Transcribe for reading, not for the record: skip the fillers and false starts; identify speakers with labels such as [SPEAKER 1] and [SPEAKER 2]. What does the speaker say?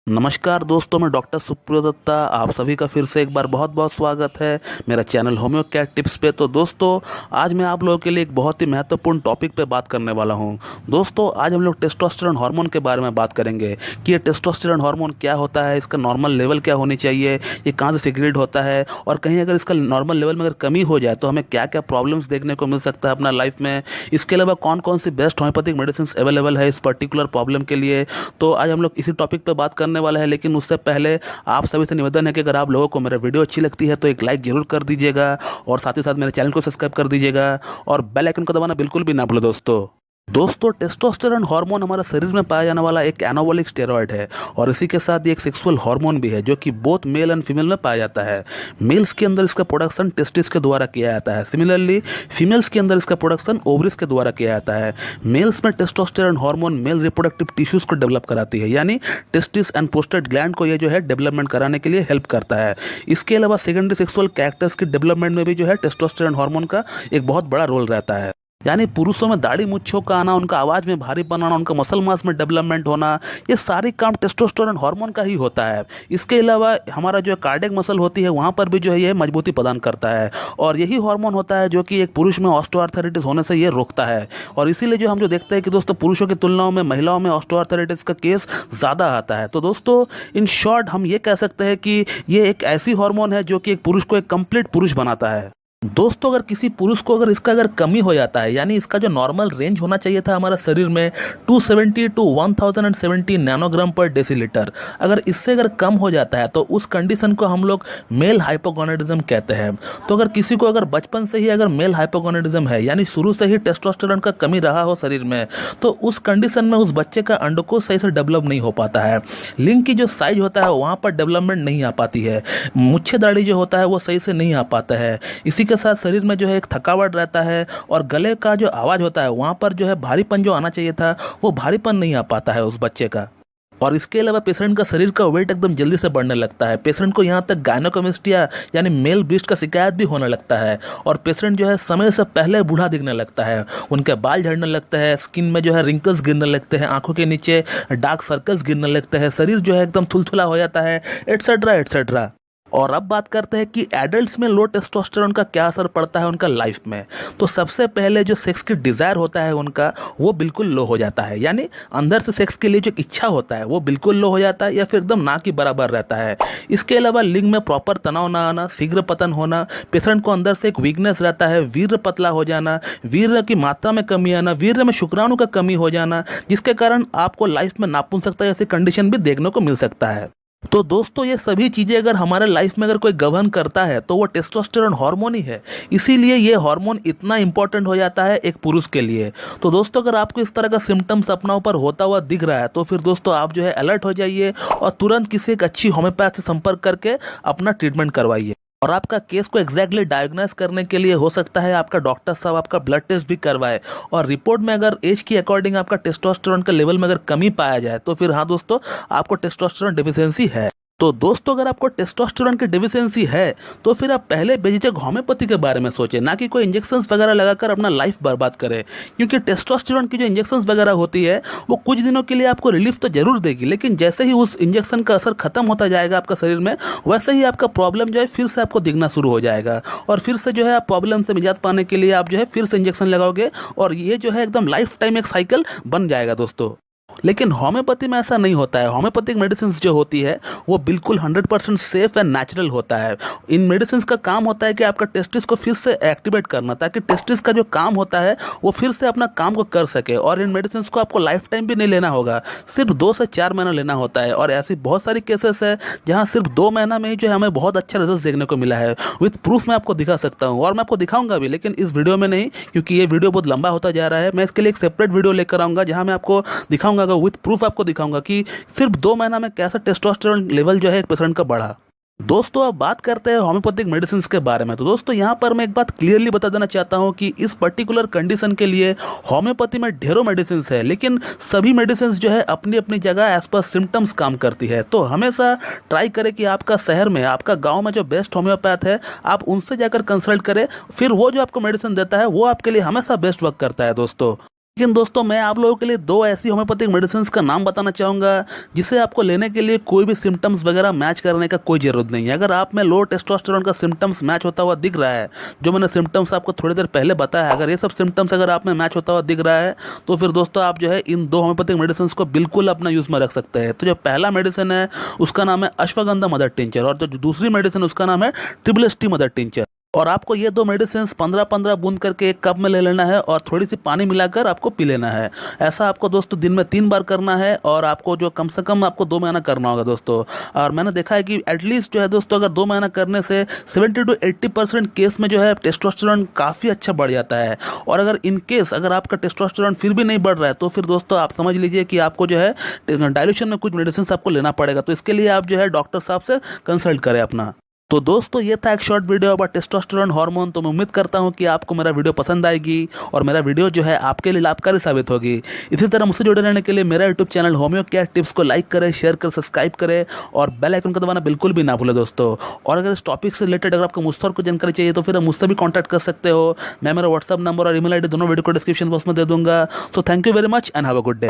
[SPEAKER 1] नमस्कार दोस्तों, मैं डॉक्टर सुप्रियो दत्ता आप सभी का फिर से एक बार बहुत बहुत स्वागत है मेरा चैनल होम्यो केयर टिप्स पे। तो दोस्तों, आज मैं आप लोगों के लिए एक बहुत ही महत्वपूर्ण टॉपिक पे बात करने वाला हूं। दोस्तों, आज हम लोग टेस्टोस्टेरोन हार्मोन के बारे में बात करेंगे कि ये टेस्टोस्टेरोन हार्मोन क्या होता है, इसका नॉर्मल लेवल क्या होनी चाहिए, ये कहाँ से सिक्रेट होता है, और कहीं अगर इसका नॉर्मल लेवल में अगर कमी हो जाए तो हमें क्या क्या प्रॉब्लम्स देखने को मिल सकता है अपना लाइफ में। इसके अलावा कौन कौन सी बेस्ट होम्योपैथिक मेडिसिन अवेलेबल है इस पर्टिकुलर प्रॉब्लम के लिए। तो आज हम लोग इसी टॉपिक पर बात करने वाला है, लेकिन उससे पहले आप सभी से निवेदन है कि अगर आप लोगों को मेरा वीडियो अच्छी लगती है तो एक लाइक जरूर कर दीजिएगा और साथ ही साथ मेरे चैनल को सब्सक्राइब कर दीजिएगा और बेल आइकन को दबाना बिल्कुल भी ना भूलें। दोस्तों, टेस्टोस्टेरोन हार्मोन हमारे शरीर में पाया जाने वाला एक एनाबॉलिक स्टेरॉयड है और इसी के साथ ये एक सेक्सुअल हार्मोन भी है जो कि बोथ मेल एंड फीमेल में पाया जाता है। मेल्स के अंदर इसका प्रोडक्शन टेस्टिस के द्वारा किया जाता है, सिमिलरली फीमेल्स के अंदर इसका प्रोडक्शन ओवरीज के द्वारा किया जाता है। मेल्स में testosterone hormone male reproductive tissues को डेवलप कराती है, यानी टेस्टिस एंड प्रोस्टेट ग्लैंड को ये जो है डेवलपमेंट कराने के लिए हेल्प करता है। इसके अलावा सेकेंडरी सेक्सुअल कैरेक्टर्स की डेवलपमेंट में भी जो है टेस्टोस्टेरोन हार्मोन का एक बहुत बड़ा रोल रहता है। यानी पुरुषों में दाढ़ी मूंछों का आना, उनका आवाज में भारीपन आना, उनका मसल मास में डेवलपमेंट होना, ये सारी काम टेस्टोस्टेरोन हार्मोन का ही होता है। इसके अलावा हमारा जो कार्डियक मसल होती है वहाँ पर भी जो है ये मजबूती प्रदान करता है और यही हार्मोन होता है जो कि एक पुरुष में ऑस्टियोआर्थराइटिस होने से ये रोकता है। और इसीलिए जो हम जो देखते हैं कि दोस्तों पुरुषों की तुलनाओं में महिलाओं में ऑस्टियोआर्थराइटिस का केस ज़्यादा आता है। तो दोस्तों, इन शॉर्ट हम ये कह सकते हैं कि ये एक ऐसी हार्मोन है जो कि एक पुरुष को एक कंप्लीट पुरुष बनाता है। दोस्तों, अगर किसी पुरुष को इसका कमी हो जाता है, यानी इसका जो नॉर्मल रेंज होना चाहिए था हमारा शरीर में 270 टू 1070 नैनोग्राम पर डेसीलीटर, अगर इससे कम हो जाता है तो उस कंडीशन को हम लोग मेल हाइपोगोनाडिज्म कहते हैं। तो अगर किसी को बचपन से ही मेल हाइपोगोनाडिज्म है, यानी शुरू से ही टेस्टोस्टेरोन का कमी रहा हो शरीर में, तो उस कंडीशन में उस बच्चे का अंडकोश सही से डेवलप नहीं हो पाता है। लिंग की जो साइज होता है वहाँ पर डेवलपमेंट नहीं आ पाती है, मुच्छे दाढ़ी जो होता है वो सही से नहीं आ पाता है। इसी के साथ शरीर में जो है एक थकावट रहता है और गले का जो आवाज होता है वहां पर जो है भारीपन जो आना चाहिए था वो भारीपन नहीं आ पाता है उस बच्चे का। और इसके अलावा पेशेंट का शरीर का वेट एकदम जल्दी से बढ़ने लगता है। पेशेंट को यहाँ तक गायनोकोमेस्टिया यानी मेल ब्रेस्ट का शिकायत भी होने लगता है और पेशेंट जो है समय से पहले बूढ़ा दिखने लगता है, उनके बाल झड़ने लगते हैं, स्किन में जो है रिंकल्स गिरने लगते हैं, आंखों के नीचे डार्क सर्कल्स गिरने लगते हैं, शरीर जो है एकदम थुलथुला हो जाता है, एटसेट्रा एटसेट्रा। और अब बात करते हैं कि एडल्ट्स में लो टेस्टोस्टेरोन का क्या असर पड़ता है उनका लाइफ में। तो सबसे पहले जो सेक्स की डिजायर होता है उनका वो बिल्कुल लो हो जाता है, यानी अंदर से सेक्स के लिए जो इच्छा होता है वो बिल्कुल लो हो जाता है या फिर एकदम ना के बराबर रहता है। इसके अलावा लिंग में प्रॉपर तनाव ना आना, शीघ्र पतन होना, पेशेंट को अंदर से एक वीकनेस रहता है, वीर्य पतला हो जाना, वीर्य की मात्रा में कमी आना, वीर्य में शुक्राणु का कमी हो जाना, जिसके कारण आपको लाइफ में नापुंसकता जैसी कंडीशन भी देखने को मिल सकता है। तो दोस्तों, ये सभी चीजें हमारे लाइफ में कोई गवर्न करता है तो वो टेस्टोस्टेरोन हार्मोन ही है। इसीलिए ये हार्मोन इतना इंपॉर्टेंट हो जाता है एक पुरुष के लिए। तो दोस्तों, अगर आपको इस तरह का सिम्टम्स अपना ऊपर होता हुआ दिख रहा है तो फिर दोस्तों आप जो है अलर्ट हो जाइए और तुरंत किसी एक अच्छी होम्योपैथ से संपर्क करके अपना ट्रीटमेंट करवाइए। और आपका केस को एग्जैक्टली डायग्नोस करने के लिए हो सकता है आपका डॉक्टर साहब आपका ब्लड टेस्ट भी करवाए और रिपोर्ट में एज की अकॉर्डिंग आपका टेस्टोस्टेरोन के लेवल में कमी पाया जाए तो फिर हाँ दोस्तों, आपको टेस्टोस्टेरोन डेफिशिएंसी है। तो दोस्तों, अगर आपको टेस्टोस्टेरोन की डेफिशिएंसी है तो फिर आप पहले बेझिझक होम्योपैथी के बारे में सोचें, ना कि कोई इंजेक्शंस वगैरह लगाकर अपना लाइफ बर्बाद करें। क्योंकि टेस्टोस्टेरोन की जो इंजेक्शंस वगैरह होती है वो कुछ दिनों के लिए आपको रिलीफ तो जरूर देगी, लेकिन जैसे ही उस इंजेक्शन का असर खत्म होता जाएगा आपका शरीर में, वैसे ही आपका प्रॉब्लम जो है फिर से आपको दिखना शुरू हो जाएगा और फिर से जो है आप प्रॉब्लम से निजात पाने के लिए आप जो है फिर से इंजेक्शन लगाओगे और ये जो है एकदम लाइफ टाइम एक साइकिल बन जाएगा दोस्तों। लेकिन होम्योपैथी में ऐसा नहीं होता है। होम्योपैथिक मेडिसिन जो होती है वो बिल्कुल 100% सेफ एंड नेचुरल होता है। इन मेडिसिन का काम होता है कि आपका टेस्टिस को फिर से एक्टिवेट करना, ताकि टेस्टिस का जो काम होता है वो फिर से अपना काम को कर सके। और इन मेडिसिन को आपको लाइफ टाइम भी नहीं लेना होगा, सिर्फ 2 से 4 महीना लेना होता है। और ऐसी बहुत सारी केसेस है जहाँ सिर्फ 2 महीना में ही जो है हमें बहुत अच्छा रिजल्ट देखने को मिला है। विथ प्रूफ मैं आपको दिखा सकता हूँ और मैं आपको दिखाऊंगा भी, लेकिन इस वीडियो में नहीं, क्योंकि ये वीडियो बहुत लंबा होता जा रहा है। मैं इसके लिए एक सेपरेट वीडियो लेकर आऊँगा जहाँ मैं आपको दिखाऊंगा, विथ प्रूफ आपको दिखाऊंगा कि सिर्फ 2 महीना में कैसा टेस्टोस्टेरोन लेवल जो है एक पेशेंट का बढ़ा। दोस्तों, अब बात करते हैं होम्योपैथिक मेडिसिन के बारे में। तो दोस्तों, यहाँ पर मैं एक बात क्लियरली बता देना चाहता हूँ कि इस पर्टिकुलर कंडीशन के लिए होम्योपैथी में ढेरों मेडिसिन है, लेकिन सभी मेडिसिन जो है अपनी अपनी जगह एज पर सिम्टम्स काम करती है। तो हमेशा ट्राई करें कि आपका शहर में, आपका गाँव में जो बेस्ट होम्योपैथ है आप उनसे जाकर कंसल्ट करें, फिर वो जो आपको मेडिसिन देता है वो आपके लिए हमेशा बेस्ट वर्क करता है दोस्तों। लेकिन दोस्तों मैं आप लोगों के लिए दो ऐसी होम्योपैथिक मेडिसिन का नाम बताना चाहूँगा जिसे आपको लेने के लिए कोई भी सिम्टम्स वगैरह मैच करने का कोई ज़रूरत नहीं है। अगर आप में लो टेस्टोस्टेरोन का सिम्टम्स मैच होता हुआ दिख रहा है, जो मैंने सिम्टम्स आपको थोड़ी देर पहले बताया है, अगर ये सब सिम्टम्स अगर आप में मैच होता हुआ दिख रहा है तो फिर दोस्तों आप जो है इन दो होम्योपैथिक मेडिसिन को बिल्कुल अपना यूज़ में रख सकते हैं। तो जो पहला मेडिसिन है उसका नाम है अश्वगंधा मदर टिंचर, और जो दूसरी मेडिसिन उसका नाम है ट्रिपल एसटी मदर टिंचर। और आपको ये दो मेडिसिन 15-15 बूंद करके एक कप में ले लेना है और थोड़ी सी पानी मिलाकर आपको पी लेना है। ऐसा आपको दोस्तों दिन में 3 बार करना है और आपको जो कम से कम आपको 2 महीना करना होगा दोस्तों। और मैंने देखा है कि एटलीस्ट जो है दोस्तों अगर 2 महीना करने से 70 to 80% केस में जो है टेस्टोस्टेरोन काफ़ी अच्छा बढ़ जाता है। और अगर इन केस अगर आपका टेस्टोस्टेरोन फिर भी नहीं बढ़ रहा है तो फिर दोस्तों आप समझ लीजिए कि आपको जो है डायल्यूशन में कुछ मेडिसिन आपको लेना पड़ेगा। तो इसके लिए आप जो है डॉक्टर साहब से कंसल्ट करें अपना। तो दोस्तों ये था एक short video about testosterone hormone. तो मैं उम्मीद करता हूँ कि आपको मेरा वीडियो पसंद आएगी और मेरा वीडियो जो है आपके लिए लाभकारी साबित होगी। इसी तरह मुझसे जुड़े रहने के लिए मेरा YouTube channel homeo care tips को लाइक करें, शेयर करें, सब्सक्राइब करें और बेल आइकन को दबाना बिल्कुल भी ना भूलें दोस्तों। और अगर इस टॉपिक से रिलेटेड अगर आपको मुझसे और कोई जानकारी चाहिए तो फिर मुझसे भी कॉन्टैक्ट कर सकते हो। मैं मेरा व्हाट्सअप नंबर और ईमेल आईडी दोनों वीडियो को डिस्क्रिप्शन बॉक्स में दे दूंगा। So thank you very much and have a good day.